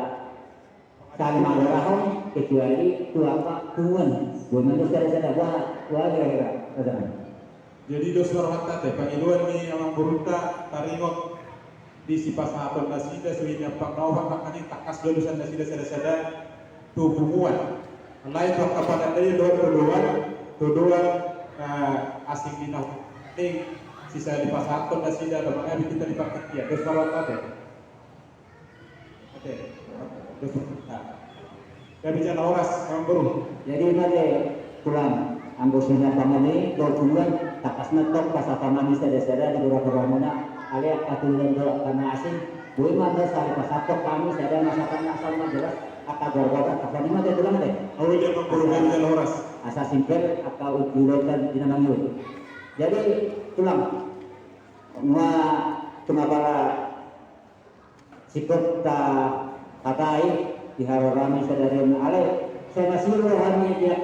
malarahon kecuali tuapa tuan bukan sada-sada wah kira-kira Raja Nani. Jadi dos marhata teh pangiluan ni amang burunta taringot di sipasaton nasida suinya pangnawa kakani takas lulusan nasida sada-sada tubunguan. Lain bang kapanan dari tuduan asing dinau ning sisa di pasaton nasida dan mga kita dipakai dia dos marhata teh. Oke. Dos kami bicara oras amang burung. Jadi nanti pulang anggosnya pamani dokumen takasna tok pasapamani sada-sada di beberapa mana alias aturan do karena asing boleh mana saya pasatok kami sada masakan asal mah jelas akak gorgota apa mah teh tulang teh Awal dia memburungkan bicara oras. asa simpel akak ujulotan dina mangyud. Jadi tulang cuma para sikap ta katai diharorami sadarian ale saya masih rohani dia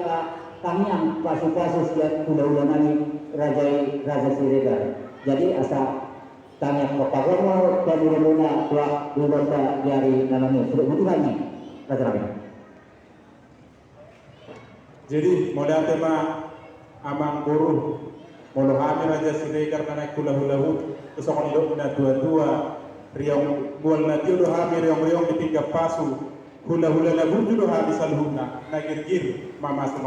kami yang pasu-pasu setiap udah nani Raja Siregar. Jadi asa tanya kepada mau dari mana tua dua dari dalamnya sudah butuh lagi Raja Nani. Jadi modal tema amang buruh molohami Raja Siregar karena kulahu kesokon hidup na dua riong bual na tiudo hami riong di tiga pasu hula-hula lagu judo habis alhuna nagirgir mamasuk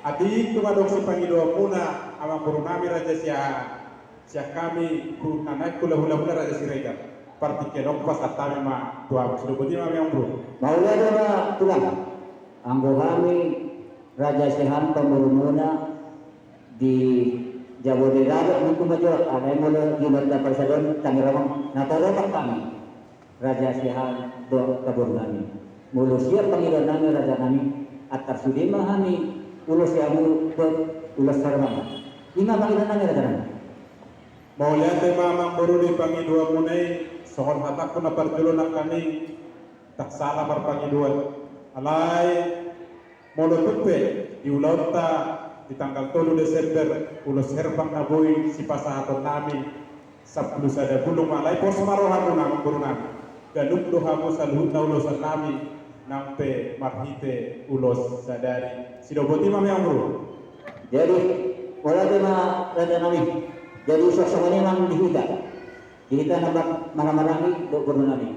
ati tumadong si Panginoon muna amang burunami Raja siya kami nanak hula-hula Raja Siregar partikenok pas atame ma tua sudubuti mami ang bro Maulah na tulang anggo kami Raja Sihan pemurumuna di Jabodetabek itu major ada yang mulai gimana persadon Tangerang natoropak kami Raja Sihan do kaburnami mulu siap panggilan nami Raja Nani atar sudi mahami ulus yamu ke ulus sarwang lima panggilan nami Raja Nani. mau lihat tema amang buru di pangiduan munay sohon hatak ko na parjulo na kani tak salah parpangiduan alay molotupe di ulauta di tanggal 3 Desember ulos herbang naboy si pasahaton nami sabdu sada bulong alay pos marohan mo na buru nami ganuk dohamu salhut na ulosan nami nampe marhite ulos sadari sidoboti mami amru. Jadi wala tema Raja Nani jadi sosok ini memang dihita nampak malam-malami do guru nami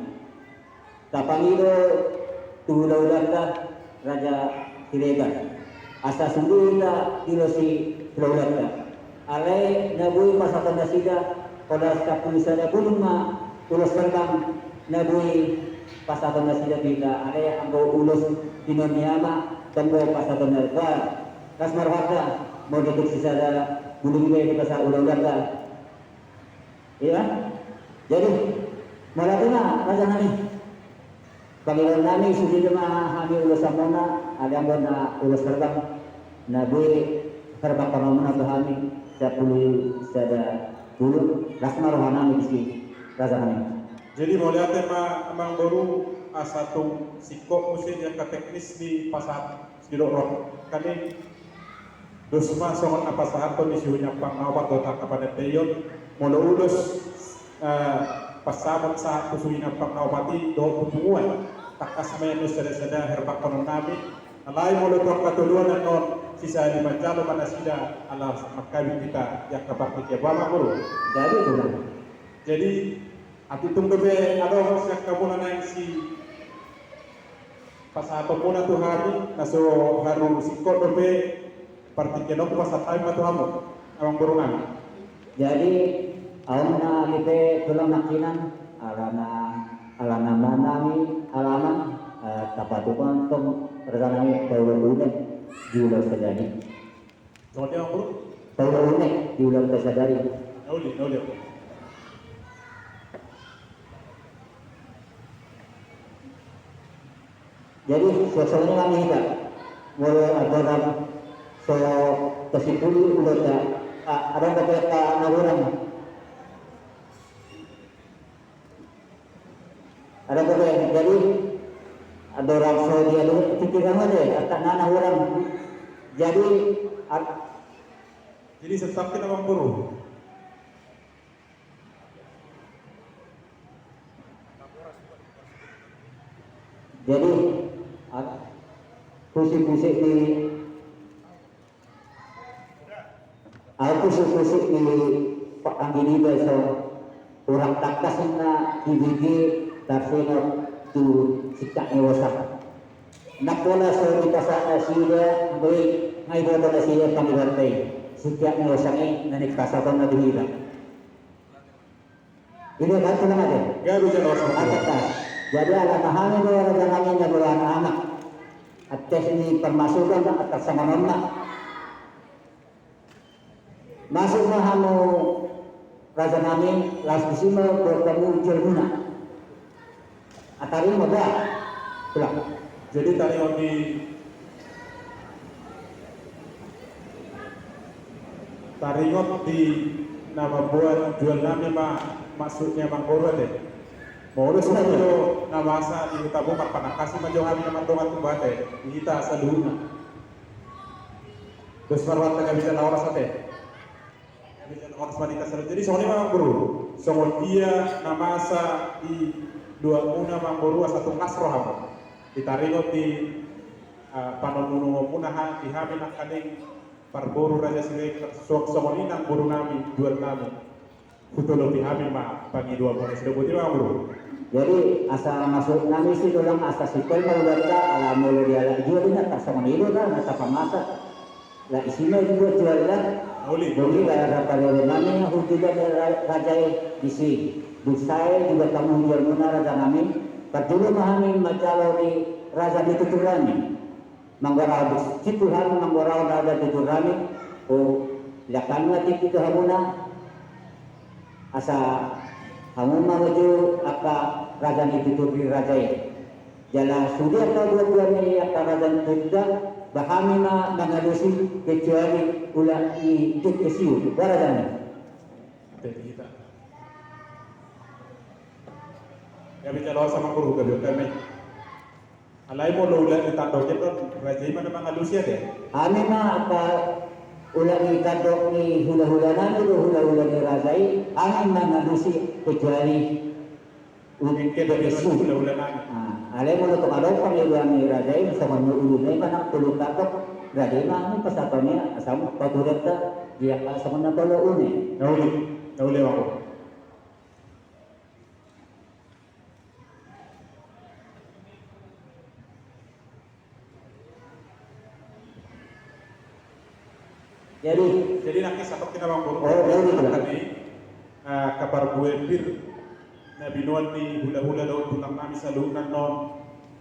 tapangido tuulaulata Raja Siregar asa sungguhnya ilosi tuulaulata alay nabuy masatan nasida pada kapulisanya bulung ma ulos kandang nabuy pasatan nasida bila alay anggo ulos pinonyama tanggo pasatan nasida kas marwata mau duduk sisada bulung ini pasal ulang-ulang iya jadi malatuna Raja Nani Panggilan nami sudah mah kami ulos samona ada yang na ulos terbang nabi herbak panoman bahami saya puluh sada dulu rasma rohana misi rasa kami. Jadi mau lihat tema emang baru satu sikok musim yang ke teknis di pasar Sidorok. Kami dosma songon apa saat kondisinya pangawat kota kepada Teyon mula ulus pasaman saat kusuhina pangawati do pupunguan takas menus sada herbak konon nabi alai mula tok katuluan non sisa di manjalo mana sida ala makabi kita yang kebakti ke bama guru. Jadi itu lah. Jadi ati tunggu be ada siak kabuna na si pasato muna tu hari naso haru sikot dobe partikenok pasatay matuhamu awang burungan. Jadi awam na lipe tulang nakinan alana manami alaman tapatukan tong rekanami tawalune diulang sadari. Soalnya ang buru, Tawalune diulang sadari. nauli. Jadi suasana kami tidak mulai ada so kesipuli udah ada beberapa nawaran. Ada beberapa jadi ada orang so dia lu pikiran aja atau nana orang jadi Jadi setapkin awang buru. jadi pusing-pusing di pusing-pusing di Pak Anggini besok orang takas na ibigi tarsino tu sikak ewasak nakola so di pasana sila baik ngai boto na sila pangibantay sikak ewasak nanik pasapon na dihila ini kan tulang ada Garu jalan sama atas jadi ala mahami ko orang namin na bulan anak at tes ini permasukan atas sama nonna masuk mahamu raja namin las bisimo bertemu jelmuna atari moda pulang Jadi tadi di Taringot di nama buat jual nami maksudnya mangkoro deh. Mau urus itu nama asa di tabung panakasi majohan nama dongan tumbate kita seluruhnya. Terus marwat nggak bisa nawaras ate. Bisa nawaras wanita seluruh. Jadi soalnya memang bro, soal dia nama asa di dua muna mangguru satu kasroh apa. Ditaringot di panonunu punaha di hamin akaning parburu raja sirek soal ini nang buru nami jual nami. Kutulo di hamin pagi dua mulai sudah putih bro. jadi asa masuk nami sih tulang asa sipel mau berita ala mulu dia lagi jual ini atas sama itu kan mata pemasak lah isinya juga jual lah Oli, jadi bayar pada nami aku juga raja di sini Dusai juga kamu jual muna raja nami Kadulu mahami macalo di raja di tuturani manggorau di Tuhan manggorau raja di tuturani o lakan mati kita hamuna asa hamun maju aka raja di tuturi raja jala sudah atau dua ni aka raja tidak bahami ma mengadusi kecuali ulah itu kesiu baradana Jadi kita. Ya bicara sama guru gabi kami. Alai mo lo ulan itandok ito, raja mana mga lusia deh. Ami ma aka ulangi kadok ni hula-hulanan itu hula-hula ni razai ami mengadusi kecuali Mungkin dari kesu. ulan nami. Ale mo to kadok kami ulangi razai sama ulunay manang tulog kadok razai ma ami pasatonya asam paturat ta dia sama na tolo une. Nauli ako. Jadi nakisakot kinabang guru. Oh, dari itu. Kami kabar gue bir na binuan ni hula-hula daw tutang nami sa lunan non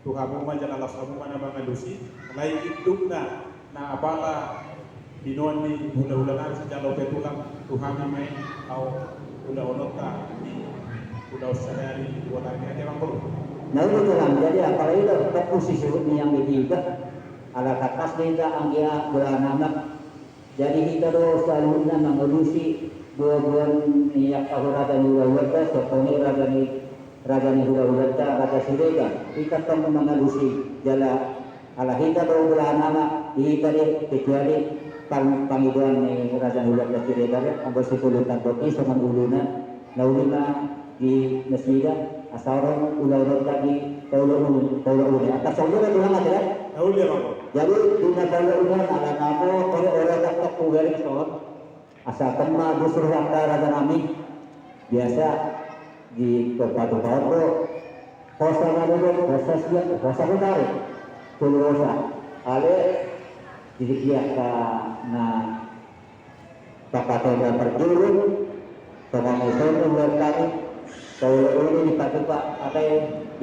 tuhamu man dyan alas kamu man mga lusi alay itlog na abala binuan ni hula-hula nami sa dyan lope tulang tuhami may au hula-ulot ka di hula sadari wala nga kinabang guru. nah itu lang jadi apalagi itu posisi yang ketiga ala katas dia ang dia beranak Jadi kita do selalu na mengurusi dua bulan yang aku rada ni ulata, sokoni rada ni ulata, rada sirega. Kita tahu mengurusi jala ala kita do bulan nama kita dia kecuali panggilan ni rada ni ulata sirega. Ambil sepuluh tantoki sama uluna, nauluna di masjid. Asaran ulata di kaulo atas saudara tuhan ada. Naulia mako. Jadi dunia udah ala namo orang tak kugaring soal asalkan mah disuruh antara dan kami biasa di tempat-tempat kosa dulu kosa siap kosa benar kosa ale jadi dia na pakatan perjuru sama musuh ular kami kalau ini dipakai pak ada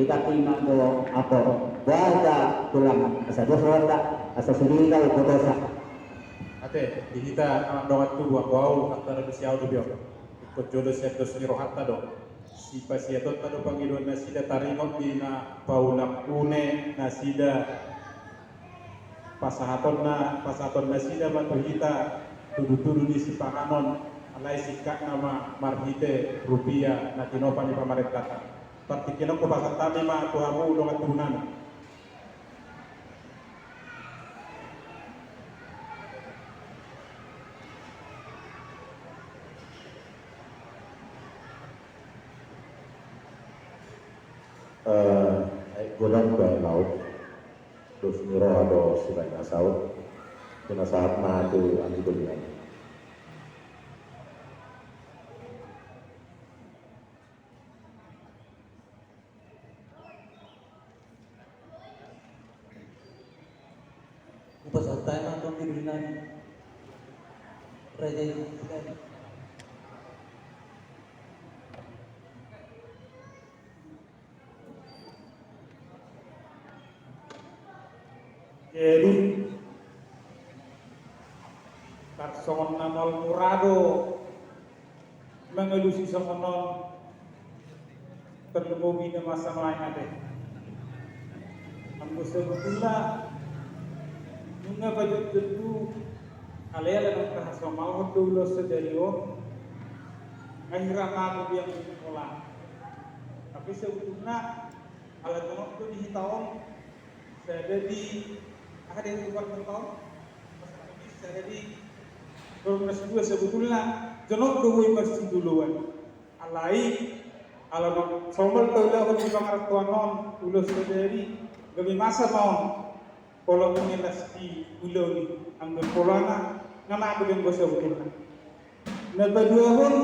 dikati mangko apa wada tulang asa dosa asa sendiri kau dosa. Ate, dihita ang dongat tu buang bau antara besiau tu biar. Ikut jodoh siap dos ni rohat tado. Si pasiatot tado panggiluan nasida taringot di na paulang une nasida pasahaton nasida batu hita tudu di sipanganon alai sikak nama marhite rupiah na tinopan di pamarentah. Partikinong ko pasang tami ma tuhamu dongat tuhunan. Godang bae laut terus nyuruh ada surat nasaut kena saat matu anti dunia Upas altai mah dong di dunia raja sekali. Jadi taksongon namal murado mengelusi songonon terlebih na masa lain ada. Ambo sebetulnya nunga baju tentu alaya dan kerasa mau dulu sedario ngahirang aku yang sekolah. Tapi sebetulnya ala tengok tu dihitaon saya di ada yang keluar tahun saya di 2002 sebetulnya jenok dulu masih duluan alai alam sombol tahu di pangarat tuanon ulo sedari gabi masa mau kalau mengelas di ulo ni ambil polana ngana aku yang gosok sebetulnya naba dua pun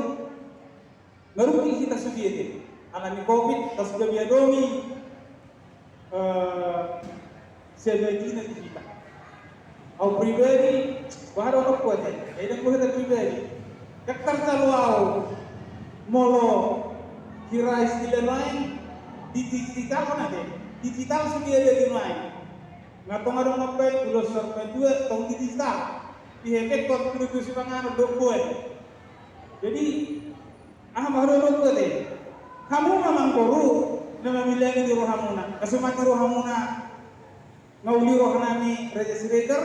merugi kita sendiri alami covid tas gabi adomi sebagainya kita. Au pribadi, baru orang kuat ya. Ini kuat pribadi. Kakak tahu molo kira istilah lain digital kan ada. Digital sudah ada di lain. Ngatong ada ngapain? Ulos sampai dua tahun digital. Diheket kau kudu sipangan dok kuat. Jadi, baru orang kuat ya. Kamu memang koru, nama milih di rohamuna. Kasumati rohamuna. Ngauli roh nami Raja Siregar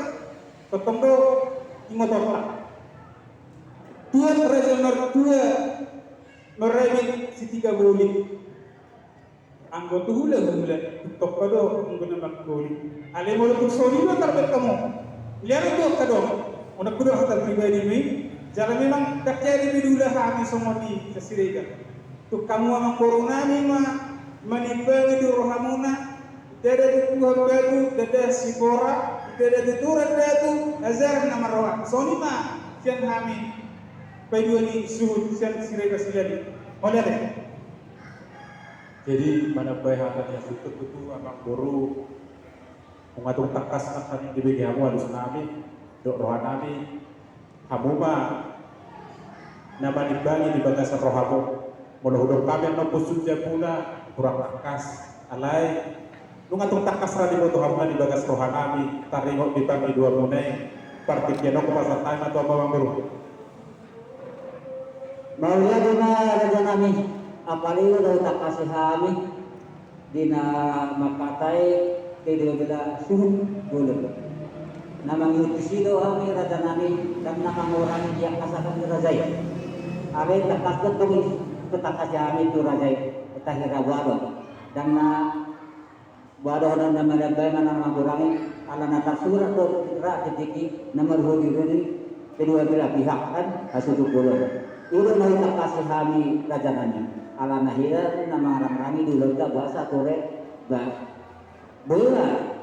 ketemu di motor dua Raja nomor 2 merebut si 3 goli anggota hula tutup kado menggunakan goli ale mau tuh soli lo terbet kamu lihat itu kado udah kudu hata pribadi ini jalan memang tak jadi bidulah kami semua di Siregar tuh kamu memang corona ni mah menimbangi di rohamuna tidak dituhan batu, tidak sibora, tidak dituran batu, azar nama rawat. Soni mah sian kami, payudara ni suhu sian Siregar silani. Oleh deh. Jadi mana baik yang tutup itu abang boru mengatur takas akan di bagi kamu harus nami, dok rohan nami, kamu mah nama dibangi di bagasan rohamu. Mudah-mudahan kami yang nompusun pula kurang takas, alai. Nung atong takasra di boto hamna di bagas rohanami taringo di pagi 2 munay partikyano ko pasang tayo na ito ang guru. Maulia dina raja nami apalilo daw takasi hami dina makatay kay dila suhun gulo. namangutisido kami raja nami dan nakangurangi dia kasakan rajai. Are takas ketumi ketakas kami tu rajai tahira wado dan na wado dan namalagay na namangurangi ala natasura to ra titiki namarhudi kedua belah pihak kan hasudukulur. Ilo na takas kami raja nami ala nahira namangarang-rangi dulu ka bahasa kore ba bola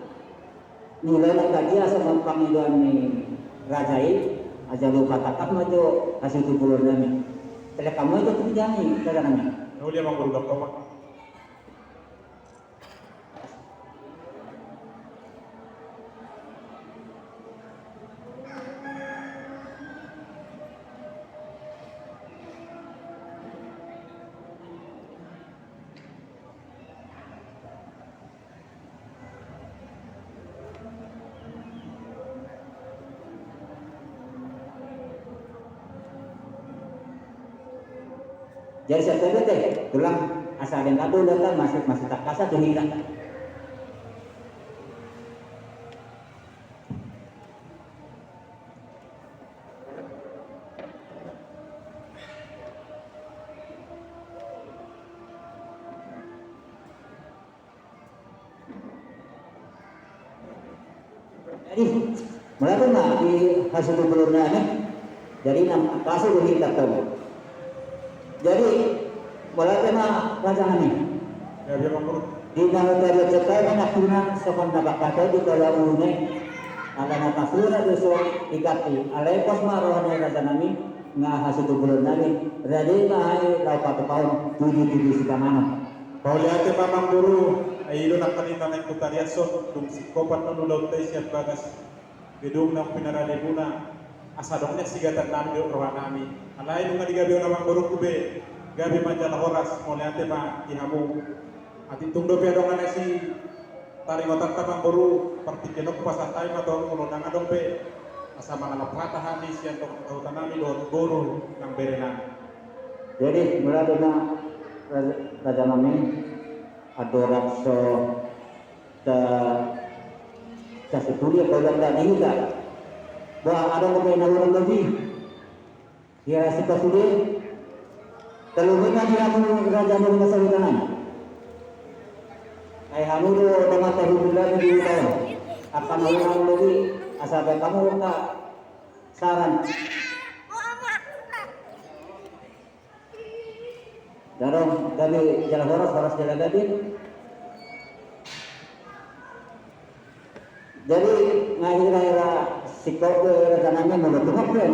nilai lang kaya sa mga Panginoon ni Rajai aja lupa takap majo kasih tupulur namin. Tala kamu itu terjadi kada namin. Nulia mang guru doktor pak. Jadi saya teh tulang asal yang kado datang masih tak kasar tuh hilang. Jadi mulai tuh nak di hasil belurnya nih. Jadi nam kasar tuh hilang tuh. Jadi mulai tema raja ini. Ya dia mang guru. Di dalam dari cetai menakunan sokon tabak kata di dalam une ala natasura doso ikati alai pas marohane raja nami nga hasil bulan nami rade mahai lau patupau tujuh sikamana. Pauliate mamang guru ay ilo nakanita ng kutariaso tung sikopat nunulaw tayo siya bagas gedung ng pinaralibuna asadok niya sigatan namin yung rohan namin. Alay nung gabi yung namang guru kube gabi manjala horas pauliate ma ihamu at itong dope adong na si taringotan tamang guru partikinok pasatay matong ulunang adong be asa mga napatahan ni siya itong kautan namin doon guru ng berenan. Jadi mulai na raja nami adorak so sa situlia kalau tidak dihiga bahwa ada yang orang lebih kira si pasude kalau mereka dia raja dari masa hutanan ay hamudo dengan tahulah di tahun akan orang lebih asal kamu ka saran darong dari jalan horas jalan gadin. Jadi ngahira sikap ke tanahnya menutupnya